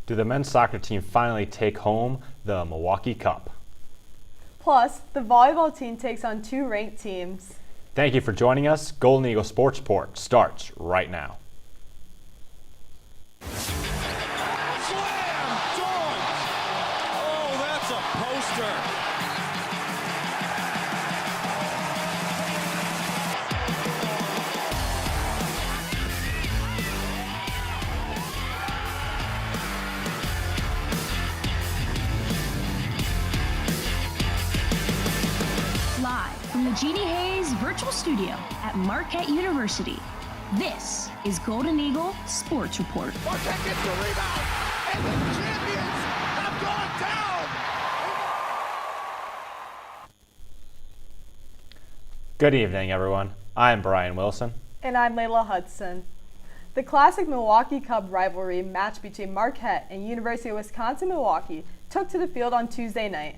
Do the men's soccer team finally take home the Milwaukee Cup? Plus, the volleyball team takes on two ranked teams. Thank you for joining us. Golden Eagle Sports Report starts right now. Slam! Dunk! Oh, that's a poster. Live from the Jeannie Hayes Virtual Studio at Marquette University, this is Golden Eagle Sports Report. Marquette gets the rebound, and the champions have gone down. Good evening, everyone. I'm Brian Wilson. And I'm Layla Hudson. The classic Milwaukee Cup rivalry match between Marquette and University of Wisconsin-Milwaukee took to the field on Tuesday night.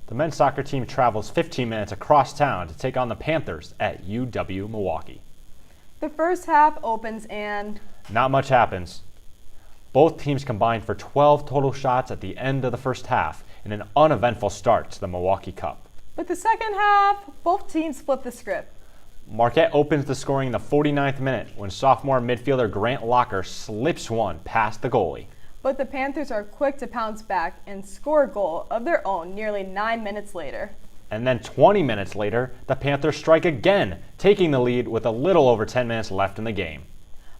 The men's soccer team travels 15 minutes across town to take on the Panthers at UW-Milwaukee. The first half opens and Not much happens. Both teams combined for 12 total shots at the end of the first half in an uneventful start to the Milwaukee Cup. with the second half, both teams flip the script. Marquette opens the scoring in the 49th minute when sophomore midfielder Grant Locker slips one past the goalie. But the Panthers are quick to pounce back and score a goal of their own nearly 9 minutes later. And then 20 minutes later, the Panthers strike again, taking the lead with a little over 10 minutes left in the game.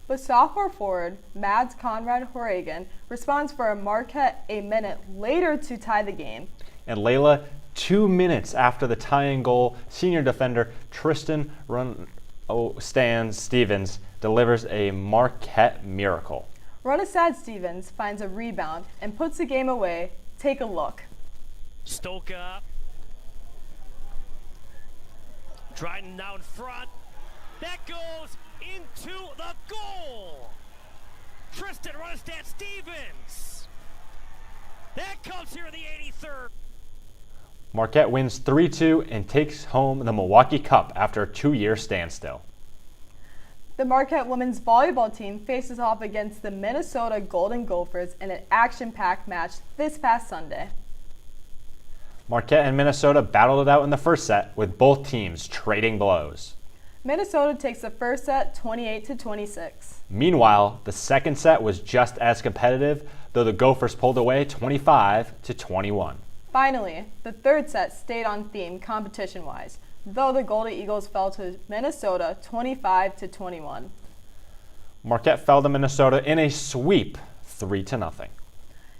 But sophomore forward Mads Conrad Horrigan responds for a Marquette a minute later to tie the game. And Layla, 2 minutes after the tying goal, senior defender Tristan Stan Stevens delivers a Marquette miracle. Runasad Stevens finds a rebound and puts the game away. Take a look. Stoka. Dryden down front. That goes into the goal. Tristan Runestad Stevens. That comes here in the 83rd. Marquette wins 3-2 and takes home the Milwaukee Cup after a 2-year standstill. The Marquette women's volleyball team faces off against the Minnesota Golden Gophers in an action-packed match this past Sunday. Marquette and Minnesota battled it out in the first set, with both teams trading blows. Minnesota takes the first set 28-26. Meanwhile, the second set was just as competitive, though the Gophers pulled away 25-21. Finally, the third set stayed on theme competition-wise, though the Golden Eagles fell to Minnesota 25-21. Marquette fell to Minnesota in a sweep, 3-0.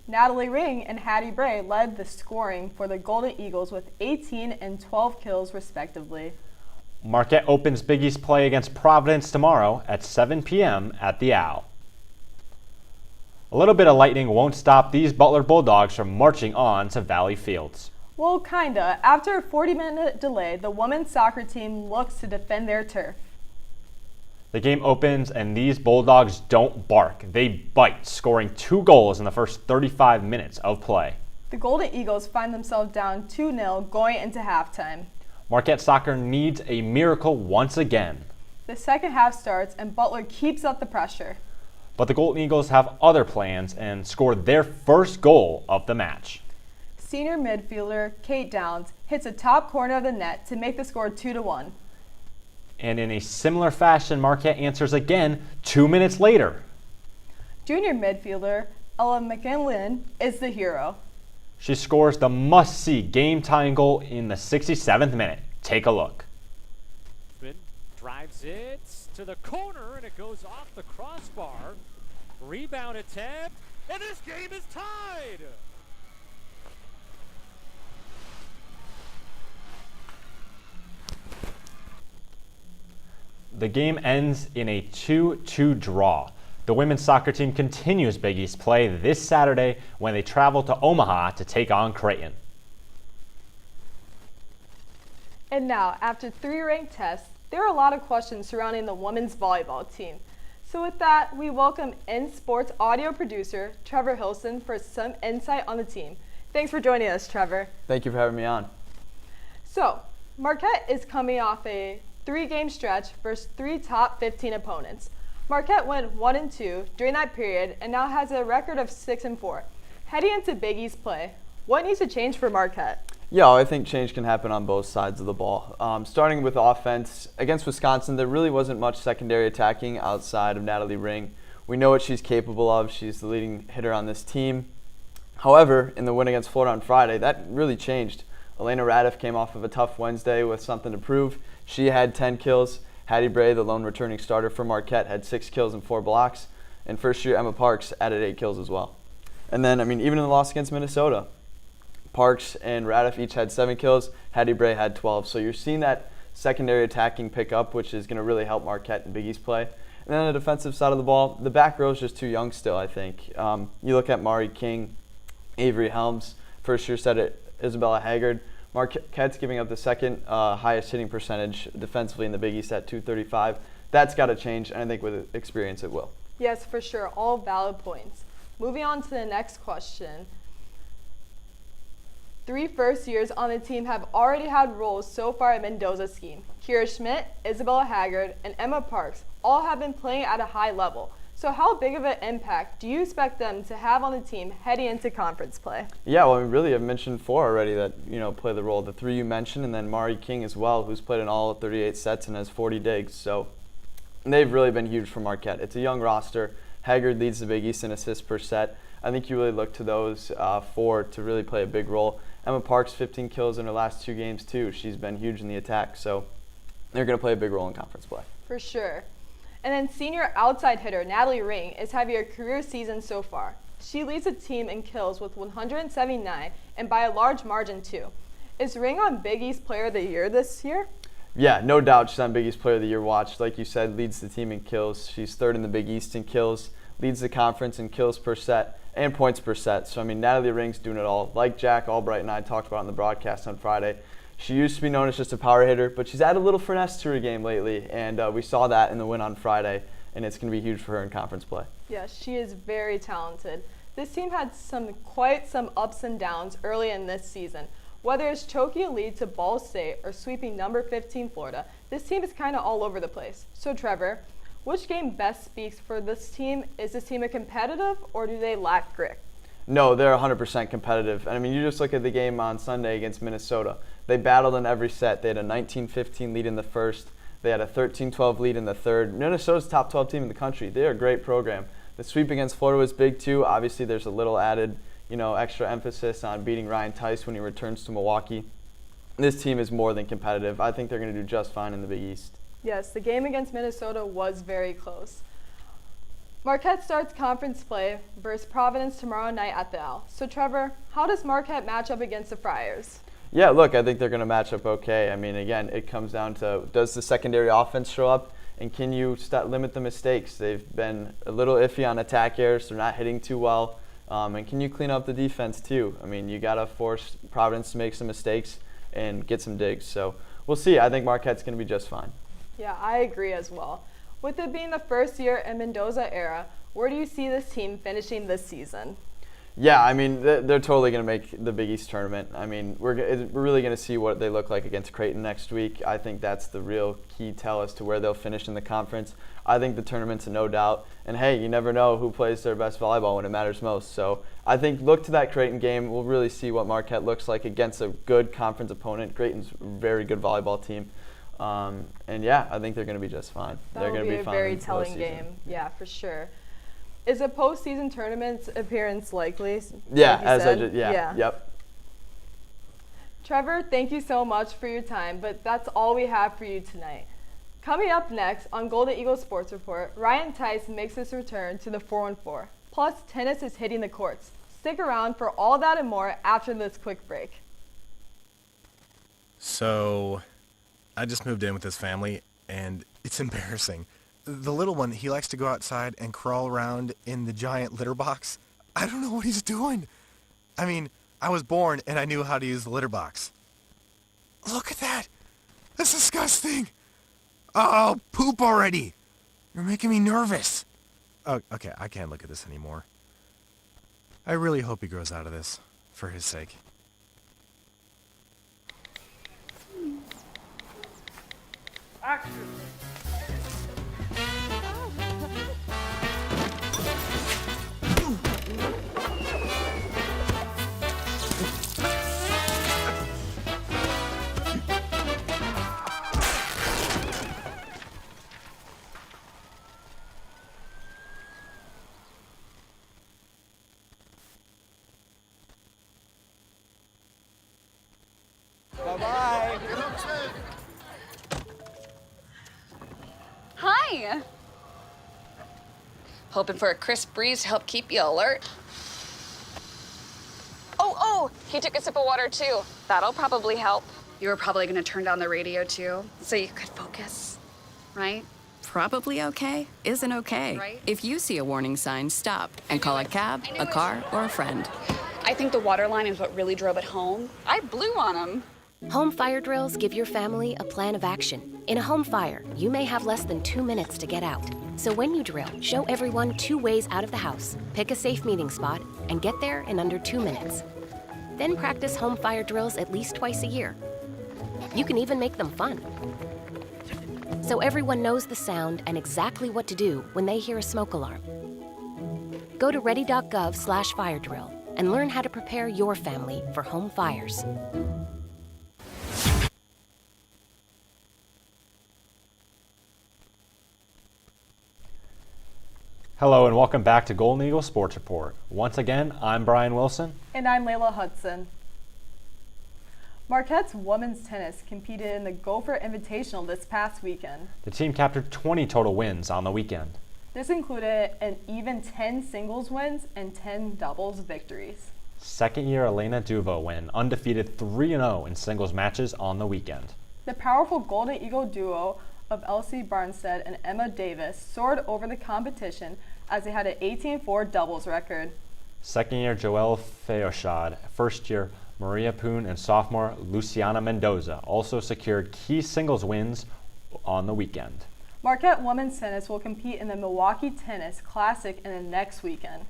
Natalie Ring and Hattie Bray led the scoring for the Golden Eagles with 18 and 12 kills respectively. Marquette opens Big East play against Providence tomorrow at 7 p.m. at the Owl. A little bit of lightning won't stop these Butler Bulldogs from marching on to Valley Fields. Well, kinda. After a 40-minute delay, the women's soccer team looks to defend their turf. The game opens and these Bulldogs don't bark. They bite, scoring 2 goals in the first 35 minutes of play. The Golden Eagles find themselves down 2-0 going into halftime. Marquette soccer needs a miracle once again. The second half starts and Butler keeps up the pressure. But the Golden Eagles have other plans and score their first goal of the match. Senior midfielder Kate Downs hits a top corner of the net to make the score 2-1. And in a similar fashion, Marquette answers again 2 minutes later. Junior midfielder Ella McKinlin is the hero. She scores the must-see game-tying goal in the 67th minute. Take a look. Drives it to the corner and it goes off the crossbar. Rebound attempt, and this game is tied. The game ends in a 2-2 draw. The women's soccer team continues Big East play this Saturday when they travel to Omaha to take on Creighton. And now, after 3 ranked tests, there are a lot of questions surrounding the women's volleyball team. So with that, we welcome InSports audio producer Trevor Hilson for some insight on the team. Thanks for joining us, Trevor. Thank you for having me on. So, Marquette is coming off a 3-game stretch versus 3 top 15 opponents. Marquette went 1-2 during that period and now has a record of 6-4. Heading into Big East play, what needs to change for Marquette? Yeah, I think change can happen on both sides of the ball. Starting with offense, against Wisconsin, there really wasn't much secondary attacking outside of Natalie Ring. We know what she's capable of. She's the leading hitter on this team. However, in the win against Florida on Friday, that really changed. Elena Radiff came off of a tough Wednesday with something to prove. She had 10 kills. Hattie Bray, the lone returning starter for Marquette, had 6 kills and 4 blocks. And first-year Emma Parks added 8 kills as well. And then, even in the loss against Minnesota, Parks and Radiff each had 7 kills. Hattie Bray had 12. So you're seeing that secondary attacking pick up, which is going to really help Marquette in Big East play. And then on the defensive side of the ball, the back row is just too young still, I think. You look at Mari King, Avery Helms, first-year set Isabella Haggard. Marquette's giving up the second highest hitting percentage defensively in the Big East at .235. That's got to change, and I think with experience it will. Yes, for sure. All valid points. Moving on to the next question. 3 first years on the team have already had roles so far at Mendoza's scheme. Kira Schmidt, Isabella Haggard, and Emma Parks all have been playing at a high level. So how big of an impact do you expect them to have on the team heading into conference play? Yeah, well, really, I've mentioned 4 already that play the role. The 3 you mentioned, and then Mari King as well, who's played in all 38 sets and has 40 digs. So they've really been huge for Marquette. It's a young roster. Haggard leads the Big East in assists per set. I think you really look to those 4 to really play a big role. Emma Parks, 15 kills in her last 2 games too. She's been huge in the attack, so they're going to play a big role in conference play. For sure. And then senior outside hitter Natalie Ring is having a career season so far. She leads the team in kills with 179 and by a large margin too. Is Ring on Big East Player of the Year this year? Yeah, no doubt she's on Big East Player of the Year watch. Like you said, leads the team in kills. She's 3rd in the Big East in kills, leads the conference in kills per set and points per set. So, Natalie Ring's doing it all. Like Jack Albright and I talked about on the broadcast on Friday, she used to be known as just a power hitter, but she's added a little finesse to her game lately, and we saw that in the win on Friday, and it's going to be huge for her in conference play. Yeah, she is very talented. This team had quite some ups and downs early in this season. Whether it's choking a lead to Ball State or sweeping number 15 Florida, this team is kind of all over the place. So Trevor, which game best speaks for this team? Is this team a competitive, or do they lack grit? No, they're 100% competitive. You just look at the game on Sunday against Minnesota. They battled in every set. They had a 19-15 lead in the first. They had a 13-12 lead in the third. Minnesota's top 12 team in the country. They're a great program. The sweep against Florida was big too. Obviously, there's a little added, extra emphasis on beating Ryan Tice when he returns to Milwaukee. This team is more than competitive. I think they're going to do just fine in the Big East. Yes, the game against Minnesota was very close. Marquette starts conference play versus Providence tomorrow night at the Owl. So Trevor, how does Marquette match up against the Friars? Yeah, look, I think they're going to match up okay. Again, it comes down to, does the secondary offense show up, and can you limit the mistakes? They've been a little iffy on attack errors. They're not hitting too well. And can you clean up the defense too? You got to force Providence to make some mistakes and get some digs. So we'll see. I think Marquette's going to be just fine. Yeah, I agree as well. With it being the first year in Mendoza era, where do you see this team finishing this season? Yeah, they're totally going to make the Big East tournament. We're really going to see what they look like against Creighton next week. I think that's the real key tell as to where they'll finish in the conference. I think the tournament's a no doubt. And hey, you never know who plays their best volleyball when it matters most. So I think look to that Creighton game. We'll really see what Marquette looks like against a good conference opponent. Creighton's a very good volleyball team. And yeah, I think they're going to be just fine. They're going to be a very telling game. Yeah, for sure. Is a postseason tournament appearance likely? Yeah, Yeah. Yep. Trevor, thank you so much for your time, but that's all we have for you tonight. Coming up next on Golden Eagle Sports Report, Ryan Tice makes his return to the 4-on-4. Plus, tennis is hitting the courts. Stick around for all that and more after this quick break. So, I just moved in with this family, and it's embarrassing. The little one, he likes to go outside and crawl around in the giant litter box. I don't know what he's doing. I was born and I knew how to use the litter box. Look at that. That's disgusting. Oh, poop already. You're making me nervous. Oh, okay, I can't look at this anymore. I really hope he grows out of this, for his sake. Action! Hi. Hoping for a crisp breeze to help keep you alert. Oh, he took a sip of water too. That'll probably help. You were probably gonna turn down the radio too, so you could focus, right? Probably okay isn't okay. Right. If you see a warning sign, stop and call a cab, a car, or a friend. I think the water line is what really drove it home. I blew on him. Home fire drills give your family a plan of action. In a home fire, you may have less than 2 minutes to get out. So when you drill, show everyone 2 ways out of the house, pick a safe meeting spot, and get there in under 2 minutes. Then practice home fire drills at least twice a year. You can even make them fun. So everyone knows the sound and exactly what to do when they hear a smoke alarm. Go to ready.gov/fire drill and learn how to prepare your family for home fires. Hello and welcome back to Golden Eagle Sports Report. Once again, I'm Brian Wilson. And I'm Layla Hudson. Marquette's women's tennis competed in the Gopher Invitational this past weekend. The team captured 20 total wins on the weekend. This included an even 10 singles wins and 10 doubles victories. Second-year Elena Duvo win, undefeated 3-0 in singles matches on the weekend. The powerful Golden Eagle duo of Elsie Barnstead and Emma Davis soared over the competition as they had an 18-4 doubles record. Second-year Joelle Feoshad, first-year Maria Poon, and sophomore Luciana Mendoza also secured key singles wins on the weekend. Marquette women's tennis will compete in the Milwaukee Tennis Classic in the next weekend.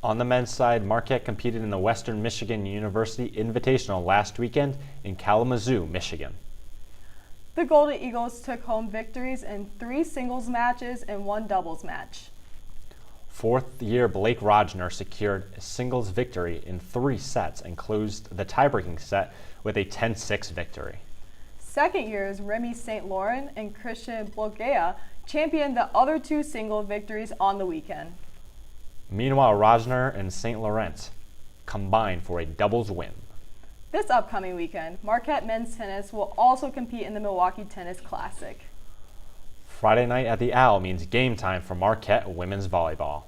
On the men's side, Marquette competed in the Western Michigan University Invitational last weekend in Kalamazoo, Michigan. The Golden Eagles took home victories in 3 singles matches and 1 doubles match. Fourth-year Blake Rodgner secured a singles victory in 3 sets and closed the tie-breaking set with a 10-6 victory. Second years Remy St. Laurent and Christian Bloguea championed the other 2 single victories on the weekend. Meanwhile, Rodgner and St. Laurent combined for a doubles win. This upcoming weekend, Marquette men's tennis will also compete in the Milwaukee Tennis Classic. Friday night at the Owl means game time for Marquette women's volleyball.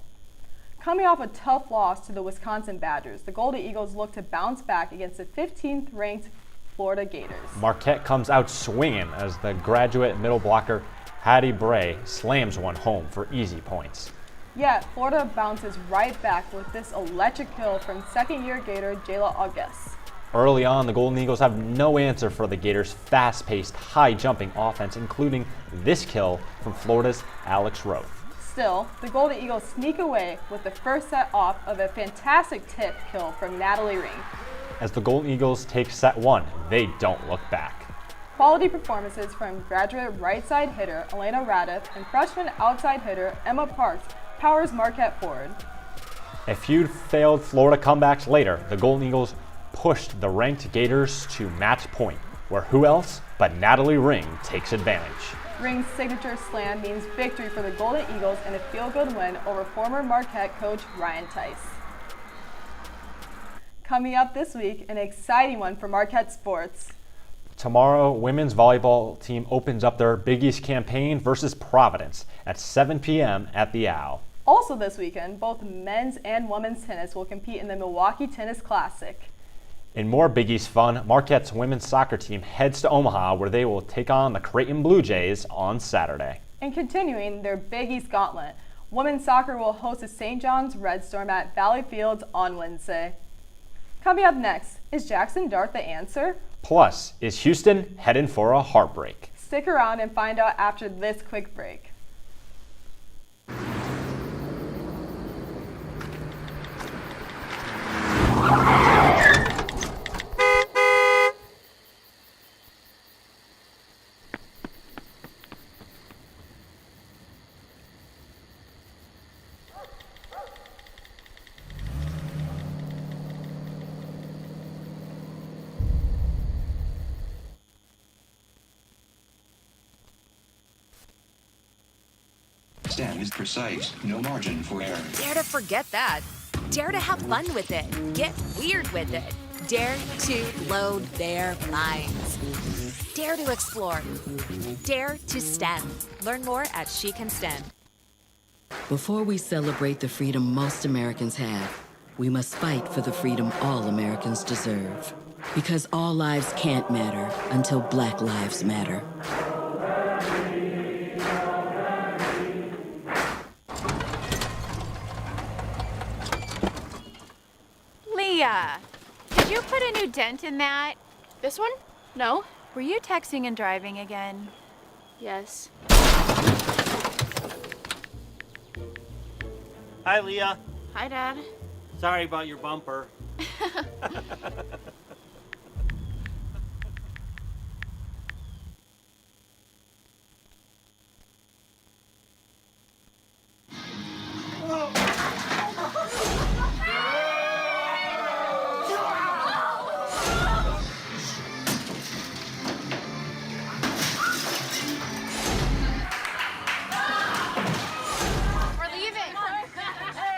Coming off a tough loss to the Wisconsin Badgers, the Golden Eagles look to bounce back against the 15th-ranked Florida Gators. Marquette comes out swinging as the graduate middle blocker Hattie Bray slams one home for easy points. Yet, Florida bounces right back with this electric kill from second-year Gator Jayla August. Early on, the Golden Eagles have no answer for the Gators' fast-paced, high-jumping offense, including this kill from Florida's Alex Roth. Still, the Golden Eagles sneak away with the first set off of a fantastic tip kill from Natalie Ring. As the Golden Eagles take set 1, they don't look back. Quality performances from graduate right side hitter Elena Radiff and freshman outside hitter Emma Parks powers Marquette forward. A few failed Florida comebacks later, the Golden Eagles pushed the ranked Gators to match point, where who else but Natalie Ring takes advantage. Ring's signature slam means victory for the Golden Eagles in a feel-good win over former Marquette coach Ryan Tice. Coming up this week, an exciting one for Marquette sports. Tomorrow, women's volleyball team opens up their Big East campaign versus Providence at 7 p.m. at the Owl. Also this weekend, both men's and women's tennis will compete in the Milwaukee Tennis Classic. In more Big East fun, Marquette's women's soccer team heads to Omaha, where they will take on the Creighton Blue Jays on Saturday. And continuing their Big East gauntlet, women's soccer will host the St. John's Red Storm at Valley Fields on Wednesday. Coming up next, is Jackson Dart the answer? Plus, is Houston heading for a heartbreak? Stick around and find out after this quick break. Stem is precise, no margin for error. Dare to forget that. Dare to have fun with it. Get weird with it. Dare to load their minds. Dare to explore. Dare to STEM. Learn more at She Can STEM. Before we celebrate the freedom most Americans have, we must fight for the freedom all Americans deserve. Because all lives can't matter until Black lives matter. Leah, did you put a new dent in that? This one? No. Were you texting and driving again? Yes. Hi, Leah. Hi, Dad. Sorry about your bumper.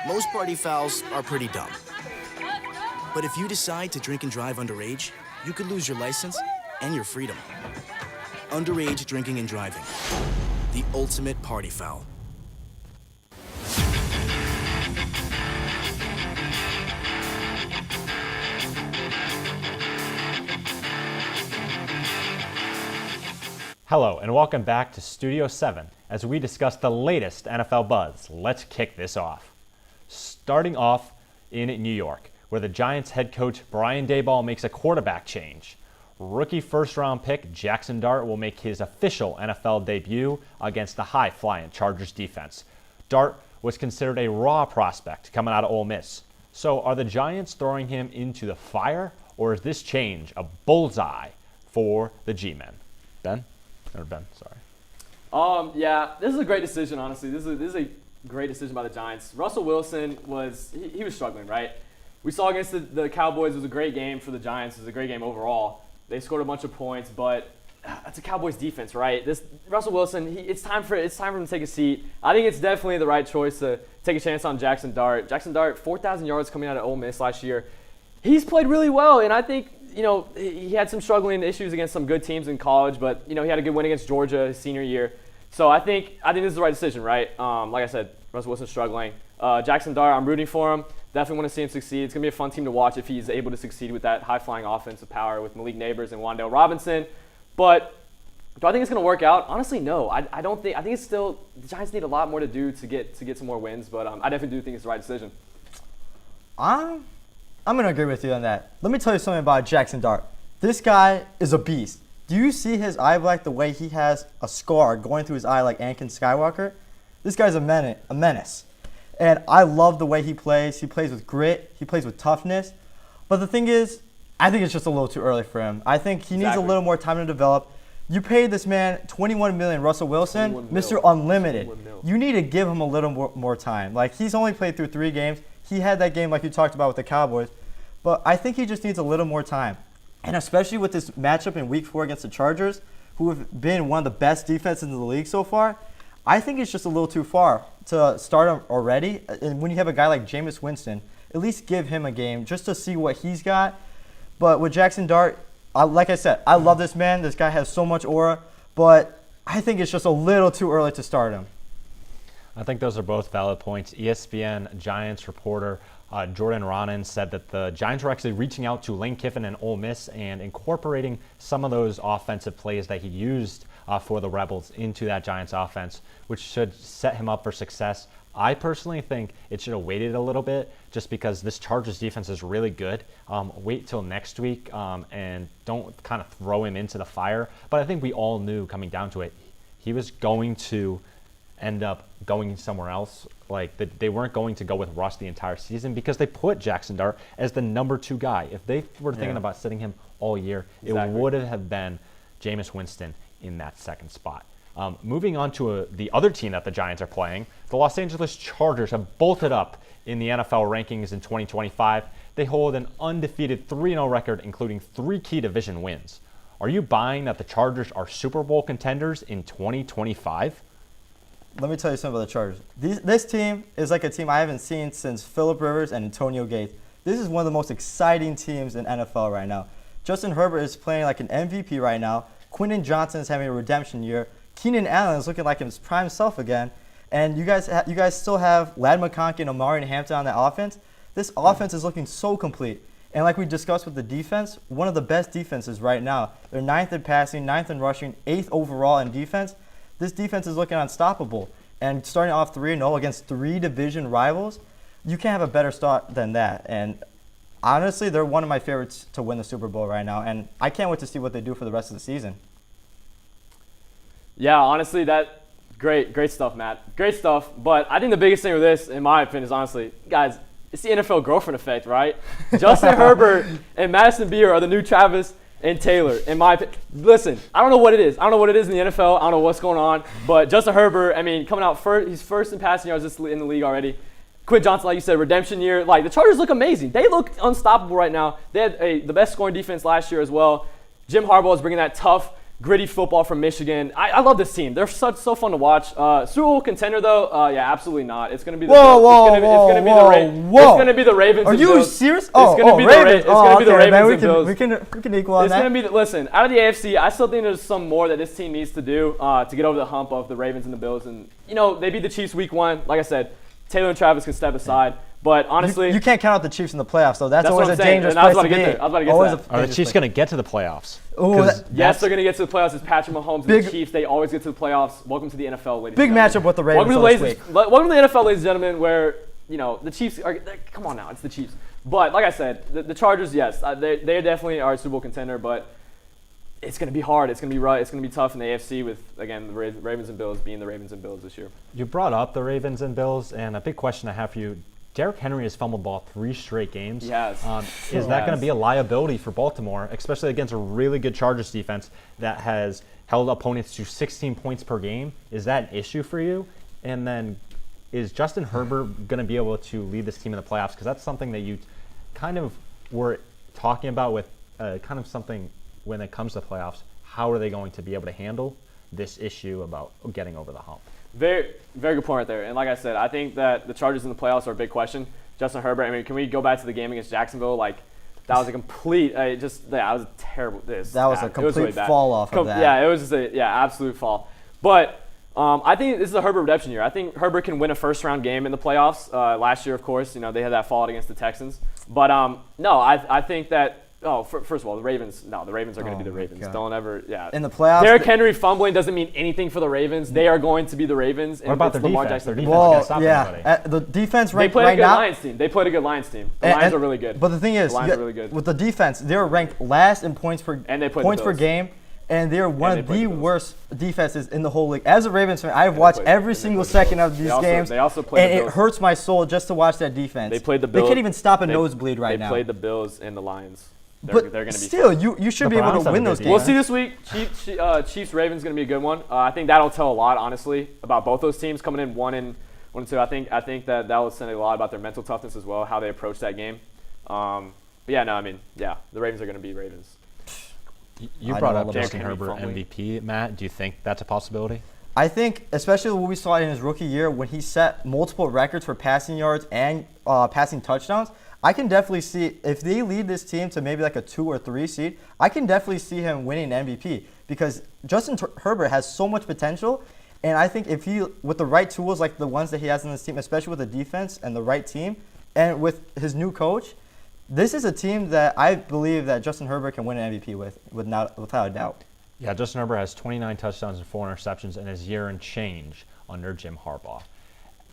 Most party fouls are pretty dumb. But if you decide to drink and drive underage, you could lose your license and your freedom. Underage drinking and driving. The ultimate party foul. Hello, and welcome back to Studio 7 as we discuss the latest NFL buzz. Let's kick this off. Starting off in New York, where the Giants head coach Brian Daboll makes a quarterback change. Rookie first-round pick Jackson Dart will make his official NFL debut against the high-flying Chargers defense. Dart was considered a raw prospect coming out of Ole Miss. So are the Giants throwing him into the fire, or is this change a bullseye for the G-men? Ben? Or Ben, sorry. Yeah, this is a great decision, honestly. This is a great decision by the Giants. Russell Wilson he was struggling, right? We saw against the Cowboys, it was a great game for the Giants. It was a great game overall. They scored a bunch of points, but it's a Cowboys defense, right? This Russell Wilson, it's time for him to take a seat. I think it's definitely the right choice to take a chance on Jackson Dart. Jackson Dart, 4,000 yards coming out of Ole Miss last year. He's played really well, and I think, he had some struggling issues against some good teams in college, but, he had a good win against Georgia his senior year. So I think this is the right decision, right? Like I said, Russell Wilson's struggling. Jackson Dart, I'm rooting for him. Definitely want to see him succeed. It's going to be a fun team to watch if he's able to succeed with that high-flying offensive power with Malik Neighbors and Wan'Dale Robinson. But do I think it's going to work out? Honestly, no. I don't think. I think it's still the Giants need a lot more to do to get some more wins. But I definitely do think it's the right decision. I'm going to agree with you on that. Let me tell you something about Jackson Dart. This guy is a beast. Do you see his eye black, the way he has a scar going through his eye like Anakin Skywalker? This guy's a menace. And I love the way he plays. He plays with grit. He plays with toughness. But the thing is, I think it's just a little too early for him. I think he needs a little more time to develop. You paid this man $21 million, Russell Wilson, Mr. Unlimited. You need to give him a little more time. Like, he's only played through 3 games. He had that game like you talked about with the Cowboys. But I think he just needs a little more time. And especially with this matchup in Week 4 against the Chargers, who have been one of the best defenses in the league so far, I think it's just a little too far to start him already. And when you have a guy like Jameis Winston, at least give him a game just to see what he's got. But with Jackson Dart, like I said, I love this man. This guy has so much aura. But I think it's just a little too early to start him. I think those are both valid points. ESPN Giants reporter Jordan Ronan said that the Giants were actually reaching out to Lane Kiffin and Ole Miss and incorporating some of those offensive plays that he used for the Rebels into that Giants offense, which should set him up for success. I personally think it should have waited a little bit just because this Chargers defense is really good. Wait till next week and don't kind of throw him into the fire. But I think we all knew coming down to it, he was going to end up going somewhere else. Like, they weren't going to go with Russ the entire season because they put Jackson Dart as the number 2 guy. If they were thinking about sitting him all year, it would have been Jameis Winston in that second spot. Moving on to the other team that the Giants are playing, the Los Angeles Chargers have bolted up in the NFL rankings in 2025. They hold an undefeated 3-0 record, including 3 key division wins. Are you buying that the Chargers are Super Bowl contenders in 2025? Let me tell you something about the Chargers. This team is like a team I haven't seen since Phillip Rivers and Antonio Gates. This is one of the most exciting teams in NFL right now. Justin Herbert is playing like an MVP right now. Quinton Johnson is having a redemption year. Keenan Allen is looking like his prime self again. And you guys still have Ladd McConkey and Omari Hampton on the offense. This offense is looking so complete. And like we discussed with the defense, one of the best defenses right now. They're 9th in passing, 9th in rushing, 8th overall in defense. This defense is looking unstoppable. And starting off 3-0 against 3 division rivals, you can't have a better start than that. And honestly, they're one of my favorites to win the Super Bowl right now. And I can't wait to see what they do for the rest of the season. Yeah, honestly, great stuff, Matt. Great stuff. But I think the biggest thing with this, in my opinion, is honestly, guys, it's the NFL girlfriend effect, right? Justin Herbert and Madison Beer are the new Travis and Taylor, in my opinion. Listen, I don't know what it is. I don't know what it is in the NFL. I don't know what's going on. But Justin Herbert, I mean, coming out first, he's first in passing yards in the league already. Quinn Johnson, like you said, redemption year. Like, the Chargers look amazing. They look unstoppable right now. They had the best scoring defense last year as well. Jim Harbaugh is bringing that tough, gritty football from Michigan. I love this team. They're so fun to watch. Super Bowl contender though? Yeah, absolutely not. It's gonna be the It's gonna be the Ravens. Are and you Bills. serious? It's gonna be Ravens. It's gonna be the Ravens man, and Bills. We can equal on it's that. Gonna be listen. Out of the AFC, I still think there's some more that this team needs to do to get over the hump of the Ravens and the Bills. And they beat the Chiefs week 1. Like I said, Taylor and Travis can step aside. But honestly, you can't count out the Chiefs in the playoffs, though. That's always what a I'm saying. dangerous And I was place about to to get be. there. I was about to get to that. Are the Chiefs going to get to the playoffs? Yes, they're going to get to the playoffs. It's Patrick Mahomes and the Chiefs. They always get to the playoffs. Welcome to the NFL, ladies Big and gentlemen. matchup with the Ravens Welcome to the NFL, ladies and gentlemen, where the Chiefs are. Come on now, it's the Chiefs. But like I said, the Chargers, yes, they definitely are a Super Bowl contender, but it's going to be hard. It's going to be rough. It's going to be tough in the AFC with, again, the Ravens and Bills being the Ravens and Bills this year. You brought up the Ravens and Bills, and a big question I have for you. Derrick Henry has fumbled the ball 3 straight games. Yes. Is that going to be a liability for Baltimore, especially against a really good Chargers defense that has held opponents to 16 points per game? Is that an issue for you? And then is Justin Herbert going to be able to lead this team in the playoffs? Because that's something that you kind of were talking about with kind of something when it comes to playoffs. How are they going to be able to handle this issue about getting over the hump? Very, very good point right there. And like I said, I think that the Chargers in the playoffs are a big question. Justin Herbert, I mean, can we go back to the game against Jacksonville? Like, that was a complete, that was terrible. That was a complete fall off of that. Yeah, it was just absolute fall. But I think this is a Herbert redemption year. I think Herbert can win a first-round game in the playoffs. Last year, of course, they had that fallout against the Texans. But no, I think that. First of all, the Ravens are going to be the Ravens. God. Don't ever, In the playoffs, Derrick Henry fumbling doesn't mean anything for the Ravens. They are going to be the Ravens. What about their Lamar defense? Jackson. Their defense can't stop anybody. The defense They ranked played right a good now. Lions team. They played a good Lions team. The Lions are really good. But the thing is, the Lions are really good. with the defense, they're ranked last in points per game, and they're one of the worst defenses in the whole league. As a Ravens fan, I've watched every single second of these games, and it hurts my soul just to watch that defense. They played the Bills. They can't even stop a nosebleed right now. They played the Bills and the Lions. They're But going to be still, you should be able to win those games. We'll see this week. Chiefs-Ravens going to be a good one. I think that'll tell a lot, honestly, about both those teams coming in 1 and 2. I think that will send a lot about their mental toughness as well, how they approach that game. The Ravens are going to be Ravens. You brought up Justin Herbert MVP, Matt. Do you think that's a possibility? I think, especially what we saw in his rookie year when he set multiple records for passing yards and passing touchdowns, I can definitely see if they lead this team to maybe like a 2 or 3 seed, I can definitely see him winning MVP because Justin Herbert has so much potential. And I think if he, with the right tools like the ones that he has in this team, especially with the defense and the right team, and with his new coach, this is a team that I believe that Justin Herbert can win an MVP without a doubt. Yeah, Justin Herbert has 29 touchdowns and 4 interceptions in his year and change under Jim Harbaugh.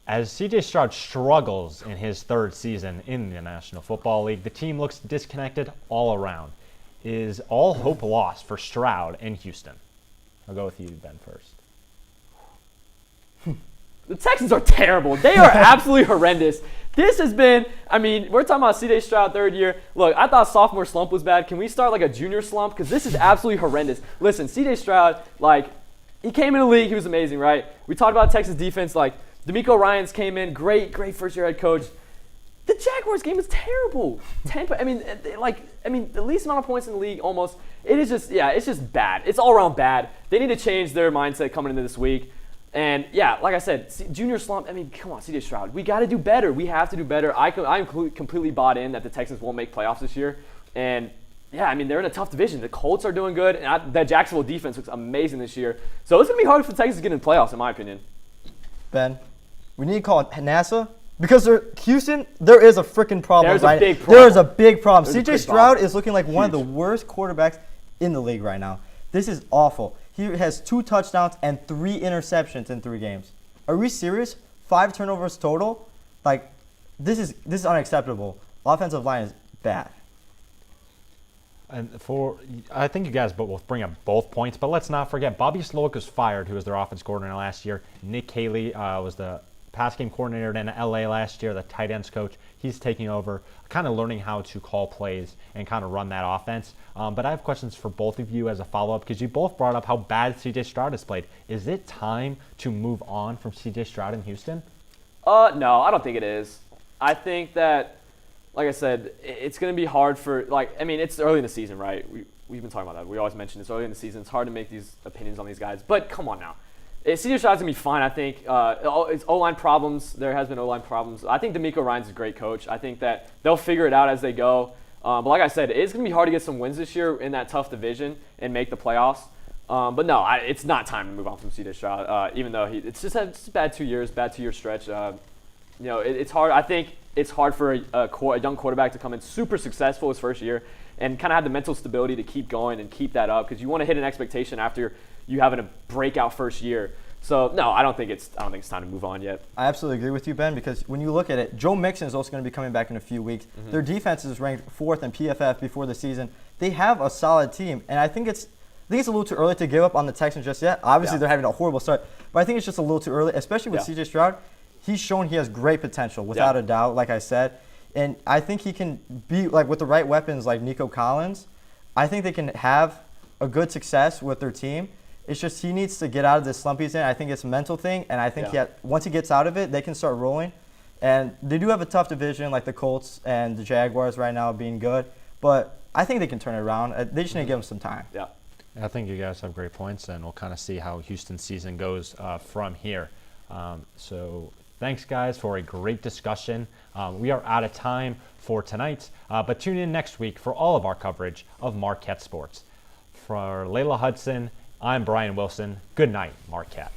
As C.J. Stroud struggles in his 3rd season in the National Football League, the team looks disconnected all around. Is all hope lost for Stroud in Houston? I'll go with you, Ben, first. The Texans are terrible. They are absolutely horrendous. This has been, we're talking about C.J. Stroud 3rd year. Look, I thought sophomore slump was bad. Can we start like a junior slump? Because this is absolutely horrendous. Listen, C.J. Stroud, he came in the league. He was amazing, right? We talked about Texas defense. DeMeco Ryans came in. Great first-year head coach. The Jaguars game is terrible. The least amount of points in the league almost. It is just, it's just bad. It's all around bad. They need to change their mindset coming into this week. And like I said, junior slump. Come on, C.J. Stroud. We got to do better. We have to do better. I'm completely bought in that the Texans won't make playoffs this year. And yeah, I mean, they're in a tough division. The Colts are doing good, and that Jacksonville defense looks amazing this year. So it's going to be hard for the Texans to get in the playoffs, in my opinion. Ben, we need to call NASA because Houston, there is a freaking problem. There's right? a big problem. There is a big problem. There's a CJ big Stroud problem. is looking like one of the worst quarterbacks in the league right now. This is awful. He has 2 touchdowns and 3 interceptions in 3 games. Are we serious? 5 turnovers total? Like, this is unacceptable. Offensive line is bad. And I think you guys will bring up both points, but let's not forget Bobby Slowick was fired, who was their offense coordinator last year. Nick Haley was the pass game coordinator in LA last year, the tight ends coach. He's taking over, kind of learning how to call plays and kind of run that offense. But I have questions for both of you as a follow-up because you both brought up how bad CJ Stroud has played. Is it time to move on from CJ Stroud in Houston? No, I don't think it is. I think that, like I said, it's going to be hard for, it's early in the season, right? We've been talking about that. We always mention it's early in the season. It's hard to make these opinions on these guys. But come on now. CJ Stroud's going to be fine, I think. It's O-line problems. There has been O-line problems. I think DeMeco Ryans a great coach. I think that they'll figure it out as they go. But like I said, it's going to be hard to get some wins this year in that tough division and make the playoffs. But no, it's not time to move on from CJ Stroud, even though it's just a bad 2 years, bad 2 year stretch. It's hard. I think it's hard for a young quarterback to come in super successful his first year and kind of have the mental stability to keep going and keep that up because you want to hit an expectation after you having a breakout first year. So no, I don't think it's time to move on yet. I absolutely agree with you, Ben, because when you look at it, Joe Mixon is also going to be coming back in a few weeks. Mm-hmm. Their defense is ranked 4th in PFF before the season. They have a solid team, and I think it's a little too early to give up on the Texans just yet. Obviously, they're having a horrible start, but I think it's just a little too early, especially with CJ Stroud. He's shown he has great potential, without a doubt, like I said. And I think he can be, with the right weapons like Nico Collins, I think they can have a good success with their team. It's just he needs to get out of this slump he's in. I think it's a mental thing, and I think once he gets out of it, they can start rolling. And they do have a tough division, like the Colts and the Jaguars right now being good. But I think they can turn it around. They just need to give them some time. Yeah. I think you guys have great points, and we'll kind of see how Houston's season goes from here. So thanks, guys, for a great discussion. We are out of time for tonight, but tune in next week for all of our coverage of Marquette sports. For Layla Hudson, I'm Brian Wilson. Good night, Marquette.